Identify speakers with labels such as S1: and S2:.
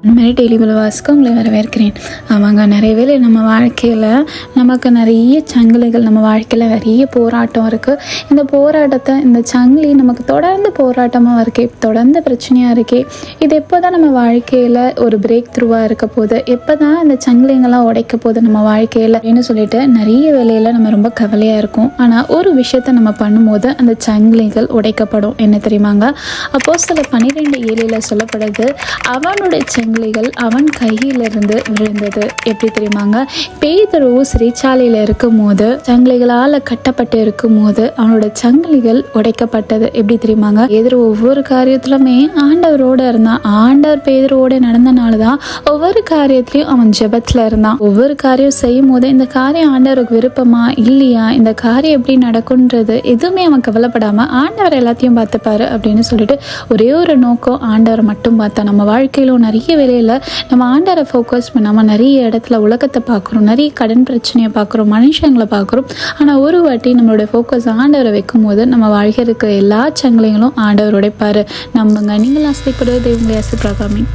S1: இந்த மாதிரி டெய்லி வாசிக்க உங்களை வரவேற்கிறேன். ஆமாங்க, நிறைய வேளை நம்ம வாழ்க்கையில் நமக்கு நிறைய சங்கிலிகள், நம்ம வாழ்க்கையில் நிறைய போராட்டம் இருக்குது. இந்த போராட்டத்தை, இந்த சங்கிலி நமக்கு தொடர்ந்து போராட்டமாக இருக்கே, தொடர்ந்து பிரச்சனையாக இருக்கே, இது எப்போ தான் நம்ம வாழ்க்கையில் ஒரு பிரேக் த்ரூவாக இருக்க போகுது, எப்போ தான் இந்த சங்கிலிங்கெல்லாம் உடைக்க போகுது நம்ம வாழ்க்கையில் அப்படின்னு சொல்லிட்டு நிறைய வேலையில் நம்ம ரொம்ப கவலையாக இருக்கும். ஆனால் ஒரு விஷயத்தை நம்ம பண்ணும்போது அந்த சங்கிலிகள் உடைக்கப்படும். என்ன தெரியுமாங்க? அப்போஸ்தலர் 12:7 சொல்லப்படுது, அவனுடைய சங்கிலிகள் அவன் கையிலிருந்து விழுந்தது. எப்படி தெரியுமாங்க? பேதுரு சிறைச்சாலையில் இருக்கும் போது, சங்கிலிகளால் கட்டப்பட்டு இருக்கும் போது அவனோட சங்கிலிகள் உடைக்கப்பட்டது. எப்படி தெரியுமாங்க? பேதுரு ஒவ்வொரு காரியத்திலுமே ஆண்டவரோட இருந்தான். ஆண்டவர் பேதுருவோட நடந்தனால தான் ஒவ்வொரு காரியத்திலையும் அவன் ஜெபத்தில் இருந்தான். ஒவ்வொரு காரியம் செய்யும் போது இந்த காரியம் ஆண்டவருக்கு விருப்பமா இல்லையா, இந்த காரியம் எப்படி நடக்கும்ன்றது எதுவுமே அவன் கவலைப்படாமல் ஆண்டவர் எல்லாத்தையும் பார்த்துப்பாரு அப்படின்னு சொல்லிட்டு ஒரே ஒரு நோக்கம், ஆண்டவரை மட்டும் பார்த்தா. நம்ம வாழ்க்கையிலும் நிறைய வேலையில் நம்ம ஆண்டவரை ஃபோக்கஸ் பண்ணாமல் நிறைய இடத்துல உலகத்தை பார்க்குறோம், நிறைய கடன் பிரச்சனையை பார்க்குறோம், மனுஷங்களை பார்க்குறோம். ஆனால் ஒரு வாட்டி நம்மளோட ஃபோக்கஸ் ஆண்டவரை வைக்கும் போது நம்ம வாழ்க்கை இருக்கிற எல்லா சங்கிலிகளும் ஆண்டவரோட பாரு. நம்புங்க, நீங்கள் ஆசைப்படுவது உங்களை ஆசைப்படாம.